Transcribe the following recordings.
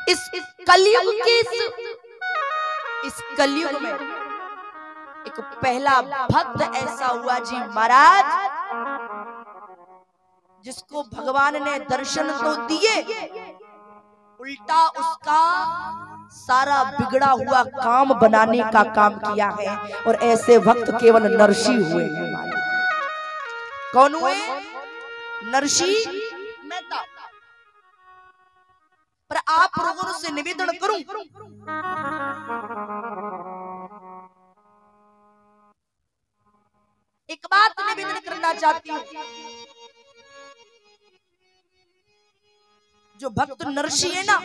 इस कलयुग के इस कलयुग में एक पहला भक्त ऐसा हुआ जी महाराज, जिसको भगवान ने दर्शन तो दिए, उल्टा उसका सारा बिगड़ा हुआ काम बनाने का काम किया है। और ऐसे भक्त केवल नरसी हुए हैं। कौन हुए? नरसी मेहता। पर आप लोगों से निवेदन करूं, एक बात निवेदन करना चाहती हूं। जो भक्त नरसी है ना,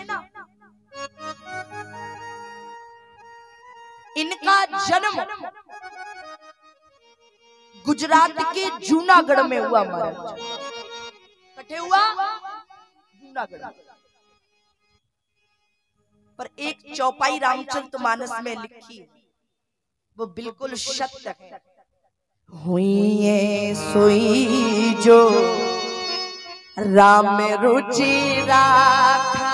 इनका जन्म गुजरात के जूनागढ़ में हुआ। महाराज कटे हुआ जूनागढ़। पर एक चौपाई रामचरितमानस में लिखी है, वो बिल्कुल सत्य है। हुई सोई जो राम रुचि राखा,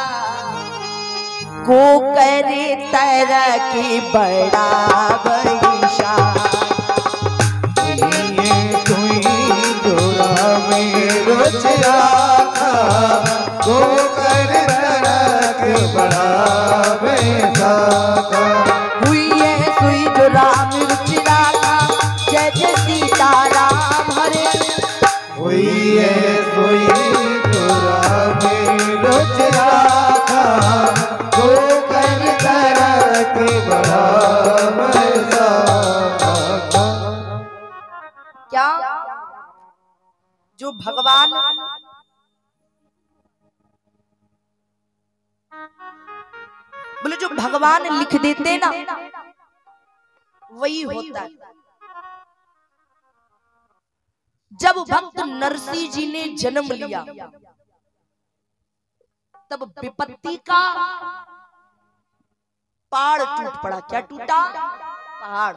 को करे तरकी बड़ा बैशा। जो राम रुचि राखा, को करे तरकी बड़ा बैशा। हुई है सुई जो राम रुचि राखा, जय जय सीताराम हरे। हुई है सुई जो राम रुचि राखा, को करे तरकी बड़ा बैशा। क्या? जो भगवान बोले, जो भगवान लिख देते ना वही होता है। जब भक्त नरसी जी ने जन्म लिया, तब विपत्ति का पहाड़ टूट पड़ा। क्या टूटा? पहाड़।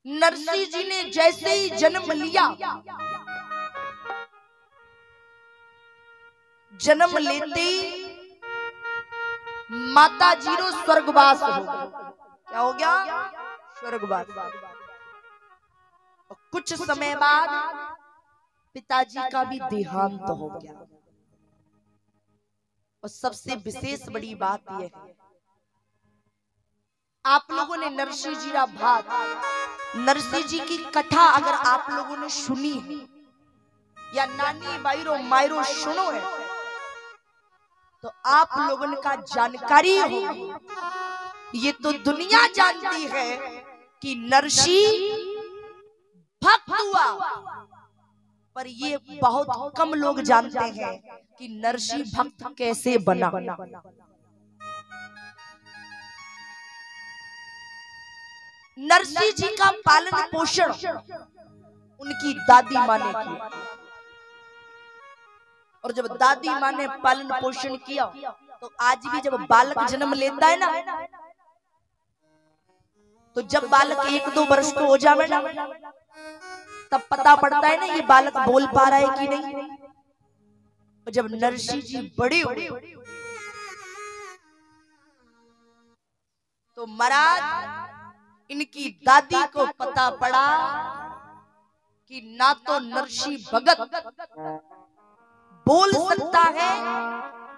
नरसी जी ने जैसे ही जन्म लिया, जन्म लेते ही माता जीरो स्वर्गवास हो गया। क्या हो गया? स्वर्गवास। और कुछ समय बाद पिताजी का भी देहांत हो गया। और सबसे विशेष बड़ी बात यह है, आप लोगों ने नरसी जी का भात, नरसी जी की कथा अगर आप लोगों ने सुनी है या नानी बाइरो मायरो सुनो है, तो आप लोगों का जानकारी हो। ये तो दुनिया जानती है कि नरसी भक्त हुआ, पर ये बहुत कम लोग जानते हैं कि नरसी भक्त कैसे बना। नरसी जी का पालन पोषण उनकी दादी माँ ने किया। और जब दादी माँ ने पालन पोषण किया, तो आज भी जब बालक जन्म लेता है ना, तो जब बालक 1-2 वर्ष को हो जावे ना, तब पता पड़ता है ना ये बालक बोल पा रहा है कि नहीं। और जब नरसी जी बड़े हुए, तो महाराज इनकी दादी को पता पड़ा कि ना तो नरसी भगत बोल सकता है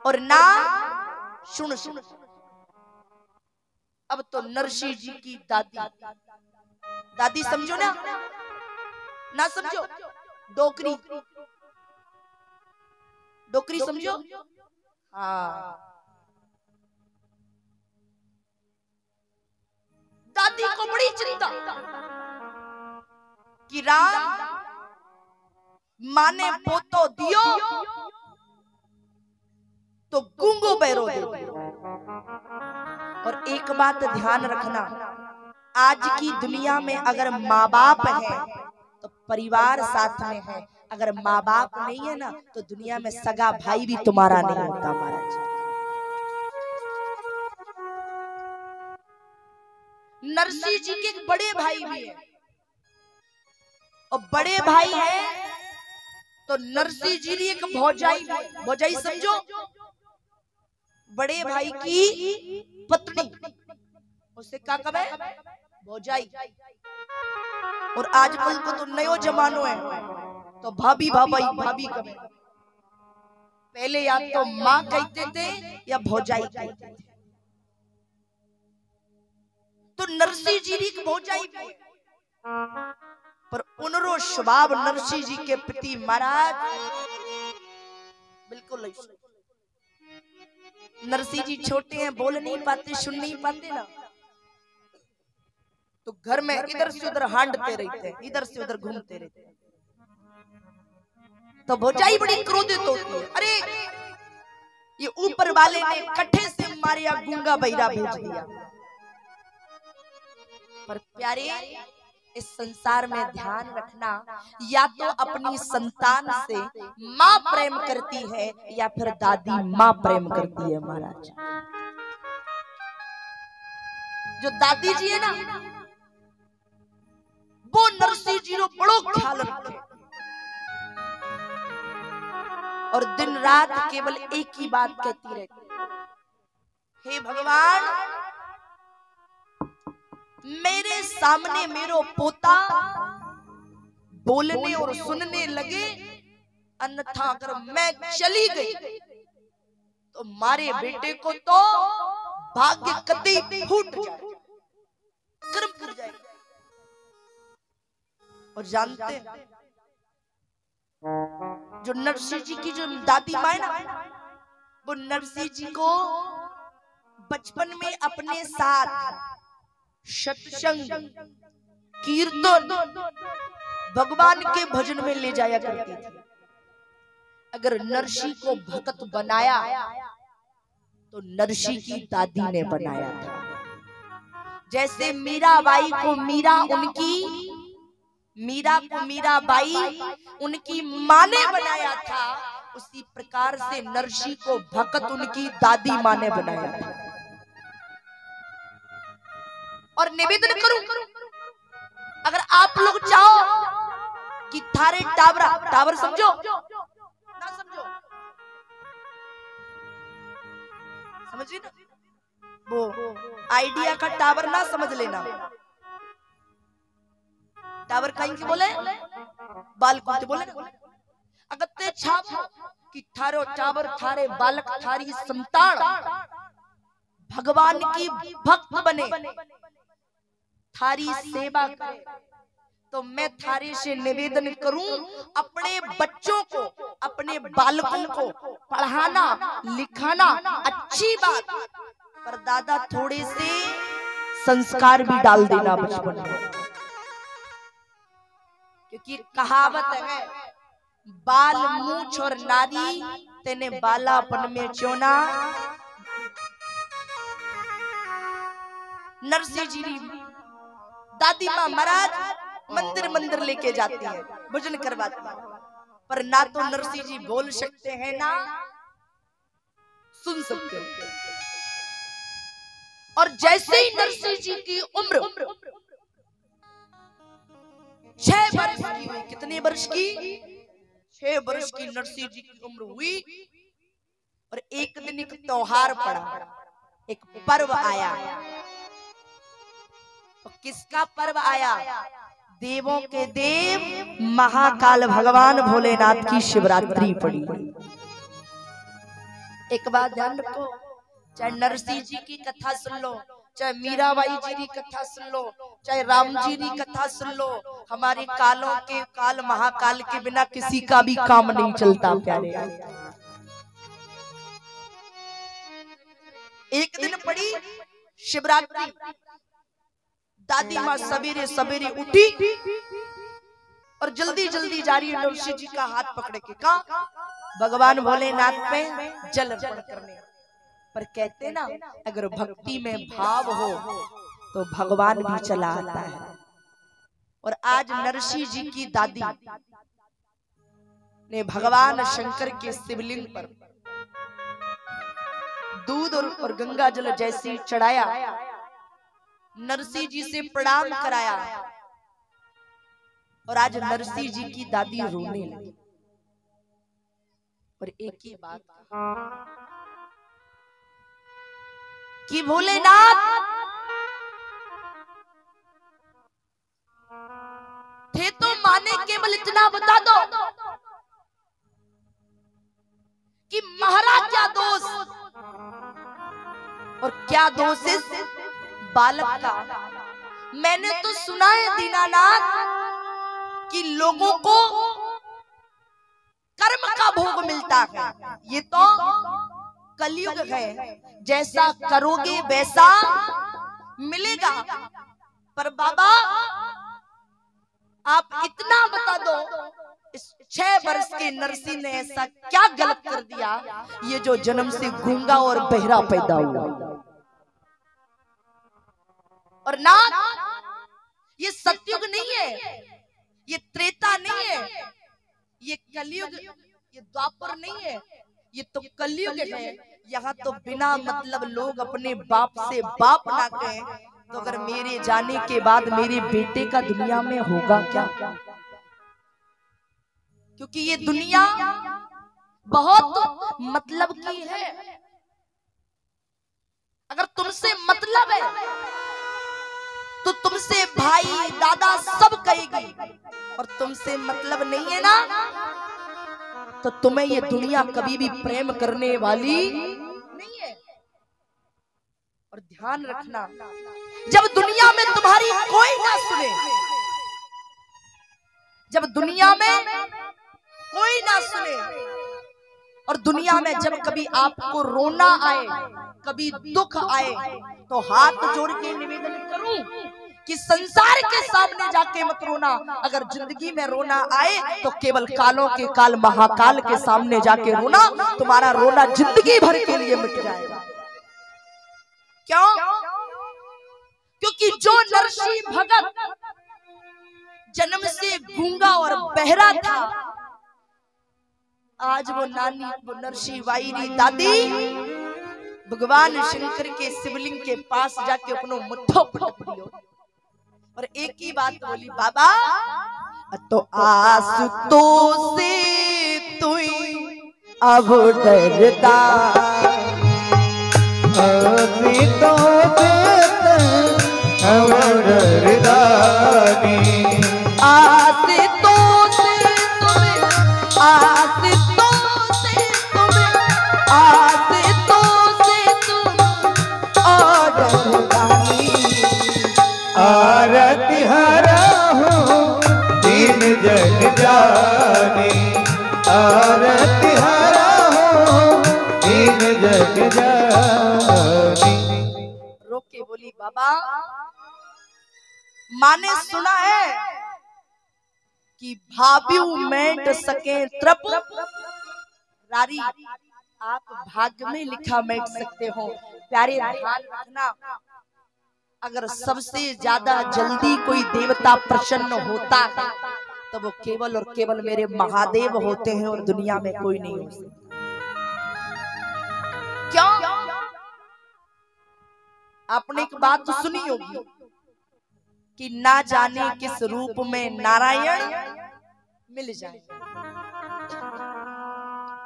और ना सुन सकता। अब तो नरसी जी की दादी समझो ना समझो, डोकरी समझो। हाँ, दादी को बड़ी चिंता कि राम माने पोतो दियो तो गूंगो बैरो दे। और एक बात ध्यान रखना, आज की दुनिया में अगर माँ बाप है तो परिवार साथ में है, अगर माँ बाप नहीं है ना तो दुनिया में सगा भाई भी तुम्हारा नहीं होता। महाराज नरसी जी के बड़े भाई भी है, और बड़े भाई है तो नरसी जी की एक भौजाई समझो, बड़े भाई की पत्नी, उससे क्या कहे भौजाई। और आजकल को तो नयो जमानो है, तो भाभी भाभी भाभी कहे। पहले या तो माँ कहते थे या भौजाई कहते थे। तो नरसिंह जी की भौजाई भी है, पर उनरो स्वभाव नरसिंह जी के प्रति महाराज बिल्कुल नहीं। नरसिंह जी छोटे हैं, बोल नहीं पाते, सुन नहीं पाते ना, तो घर में इधर से उधर हांडते रहते हैं, इधर से उधर घूमते रहते हैं। तो भौजाई बड़ी क्रोधित होती है, अरे ये ऊपर वाले ने कट्ठे से मारिया गूंगा बहिरा भेज दिया। पर प्यारे, इस संसार में ध्यान रखना, या तो अपनी संतान से माँ प्रेम करती है या फिर दादी माँ प्रेम करती है। महाराज जो दादी जी है ना, वो नरसिंह जी रो बड़ो ख्याल रखे और दिन रात केवल एक ही बात कहती रहती, हे भगवान, मेरे सामने मेरो पोता बोलने और सुनने लगे, अन्यथा अगर मैं चली गई तो मारे बेटे को तो भाग्य कतई फूट जाए, कर्म फूट जाए। और जानते हैं जो नरसिंह जी की जो दादी माँ है ना, वो नरसिंह जी को बचपन में अपने साथ सत्संग, कीर्तन, भगवान के भजन में ले जाया करती थी। अगर नरसिंह को भक्त बनाया तो नरसिंह की दादी ने बनाया था। जैसे मीराबाई को मीराबाई उनकी माँ ने बनाया था, उसी प्रकार से नरसिंह को भक्त उनकी दादी माँ ने बनाया था। और निवेदन करूं, अगर आप लोग चाहो कि थारे टावर समझो ना समझो, समझिए ना, वो आइडिया का टावर ना समझ लेना। टावर कहीं के बोले बालक बोले ना, अगर ते छाप कि थारो टावर, थारे बालक, थारी संतान भगवान की भक्त बने, थारी सेवा करे, तो मैं थारे से निवेदन करूं, अपने बच्चों को, अपने बालकों को पढ़ाना लिखाना अच्छी बात, पर दादा थोड़े से संस्कार भी डाल देना बचपन में। क्योंकि कहावत है, बाल मूछ और नारी तेने बालापन में चोना। नरसिंह जी दादी माँ महाराज मंदिर लेके जाती है, भजन करवाती है, पर ना तो नरसिंह जी बोल सकते हैं ना सुन सकते हैं। और जैसे ही नरसिंह जी की उम्र 6 वर्ष की हुई, कितने वर्ष की? 6 वर्ष की नरसिंह जी की उम्र हुई, और एक दिन एक त्योहार पड़ा, एक पर्व आया। किसका पर्व आया? देवों के देव महाकाल भगवान भोलेनाथ की शिवरात्रि पड़ी। एक बात ध्यान रखो, चाहे नरसिंह जी की कथा सुन लो, चाहे मीराबाई जी की कथा सुन लो, चाहे राम जी की कथा सुन लो, हमारे कालों के काल महाकाल के बिना किसी का भी काम नहीं चलता प्यारे। एक दिन पड़ी शिवरात्रि, दादी माँ सवेरे सवेरे उठी और जल्दी जल्दी जा रही है नरसिंह जी का हाथ पकड़ के, कहा भगवान भोलेनाथ पे जल अर्पण करने। पर कहते ना, अगर भक्ति में भाव हो तो भगवान भी चला आता है। और आज नरसिंह जी की दादी ने भगवान शंकर के शिवलिंग पर दूध और गंगा जल जैसे चढ़ाया, नरसिंह जी से प्रणाम कराया, और आज नरसिंह जी की दादी रोने लगी। और एक ही बात, कि भोलेनाथ थे तो माने केवल इतना बता दो कि महाराज क्या दोष और क्या दोष इस बालक का। मैंने तो सुना है दीनानाथ कि लोगों को कर्म का भोग मिलता है, ये तो कलयुग है, जैसा करोगे वैसा मिलेगा। पर बाबा आप इतना बता दो, इस 6 वर्ष के नरसी ने ऐसा क्या गलत कर दिया, ये जो जन्म से गूंगा और बहरा पैदा हुआ। और ना ये सतयुग नहीं है, ये त्रेता नहीं है, ये कलयुग, ये द्वापर नहीं है, ये तो कलयुग है। यहाँ तो बिना मतलब लोग अपने बाप से बाप ना कहें, तो अगर मेरे जाने के बाद मेरे बेटे का दुनिया में होगा क्या? क्योंकि ये दुनिया बहुत मतलब की है। अगर तुमसे मतलब है तो तुमसे भाई दादा सब कहेगी, और तुमसे मतलब नहीं है ना तो तुम्हें ये दुनिया कभी भी प्रेम करने वाली नहीं है। और ध्यान रखना, जब दुनिया में तुम्हारी कोई ना सुने, जब दुनिया में कोई ना सुने, और दुनिया में जब कभी आपको रोना आए, कभी दुख आए, तो हाथ जोड़ के निवेदन करूं कि संसार के सामने जाके मत रोना। अगर जिंदगी में रोना आए तो केवल कालों के काल महाकाल के सामने जाके रोना, तुम्हारा रोना जिंदगी भर के लिए मिट जाएगा। क्यों? क्योंकि जो नरसी भगत जन्म से गूंगा और बहरा था, आज वो नानी, वो नरसी वायरी दादी भगवान शंकर के शिवलिंग के पास जाके अपनो मुट्ठो पटक दियो और एक ही बात बोली, बाबा तो आंसू तो से तू अब डरता, आंसू तो से अब डरता, आंसू तो से तुम्हें, आंसू तो से तुम्हें, आंसू तो से तुम और डरतानी। आरती हरा हूँ दीन जग जाने, आरती हरा हूँ दीन जग जाने। रोक के बोली, बाबा माने सुना है कि भाव्यू मेंट सके त्रप रारी, आप भाग्य में लिखा मेंट सकते हो। प्यारे ध्यान रखना, अगर सबसे ज्यादा जल्दी कोई देवता प्रसन्न होता है तो वो केवल और केवल मेरे महादेव होते हैं, और दुनिया में कोई नहीं हो सकता। क्यों? आपने एक बात तो सुनी होगी कि ना जाने किस रूप में नारायण मिल जाए।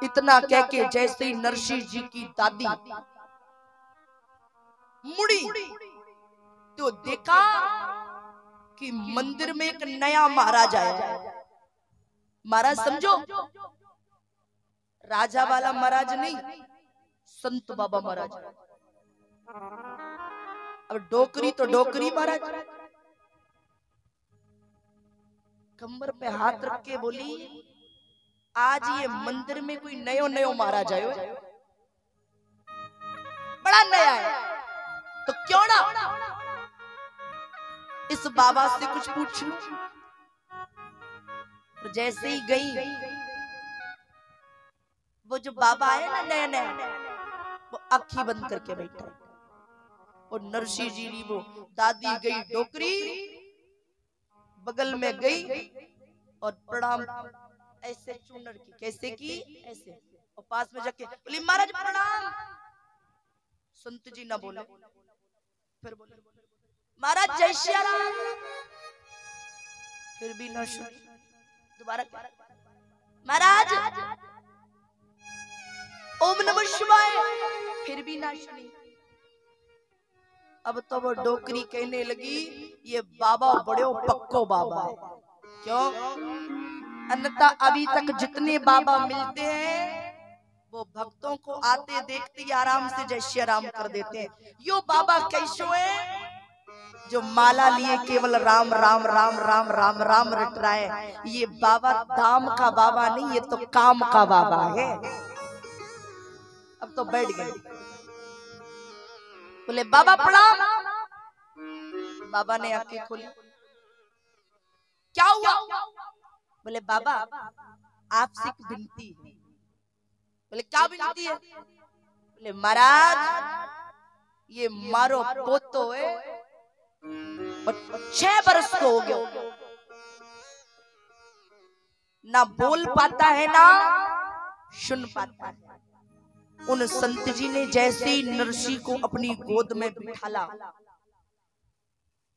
इतना कह के जैसे ही नरसी जी की दादी मुड़ी तो देखा कि मंदिर में एक नया महाराज आया। महाराज समझो, राजा वाला महाराज नहीं, संत बाबा महाराज। अब डोकरी तो डोकरी महाराज, कमर पे हाथ रख के बोली, आज ये मंदिर में कोई नयो नयो महाराज आयो, बड़ा नया है, तो क्यों ना इस बाबा से कुछ पूछ लूं। तो जैसे ही गई, वो जो बाबा है ना नया नया, वो आंखें बंद करके बैठा, और नरसी जी ने वो दादी गई डोकरी बगल में गई और प्रणाम ऐसे चूनर की, कैसे की ऐसे, और पास में जाके बोली, महाराज प्रणाम। संत जी ना बोले, फिर बोले, महाराज जय श्री राम, फिर भी न सुनी। दोबारा, महाराज ओम नमः शिवाय, फिर भी ना सुनी। अब तो वो डोकरी कहने लगी ये बाबा बड़े पक्को बाबा है। क्यों? अन्यथा अभी तक जितने बाबा मिलते हैं वो भक्तों को आते देखते ही आराम से जय श्री राम कर देते हैं। यो बाबा कैसो है जो माला लिए केवल राम राम राम राम राम राम रट रहा है। ये बाबा दाम का बाबा नहीं, ये तो काम का बाबा है। अब तो बैठ गए। बोले बाबा प्रणाम। बाबा ने आंखें खोली। क्या हुआ? बोले बाबा आपसे एक विनती है। बोले क्या विनती है? बोले महाराज ये मारो पोतो है और 6 बरस को हो गया, ना बोल पाता है ना सुन पाता है। उन संत जी ने जैसे ही नरसी को अपनी गोद में बिठाला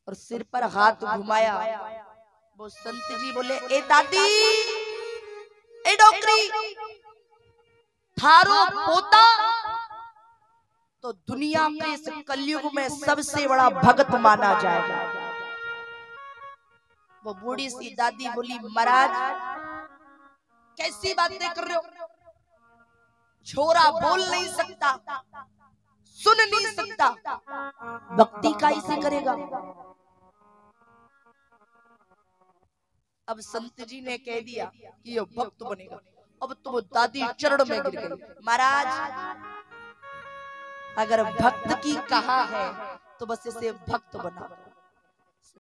और सिर पर हाथ घुमाया, वो संत जी बोले ए दादी ए डोकरी थारो पोता तो दुनिया के इस कलयुग में सबसे बड़ा भक्त माना जाएगा। वो बूढ़ी सी दादी बोली महाराज कैसी बातें कर रहे हो? छोरा बोल नहीं सकता, सुन नहीं सकता, भक्ति कैसे करेगा? अब संत जी ने कह दिया कि ये भक्त बनेगा। अब तो वो दादी चरण में गिर गई। महाराज अगर भक्त की कहा है तो बस इसे भक्त बना।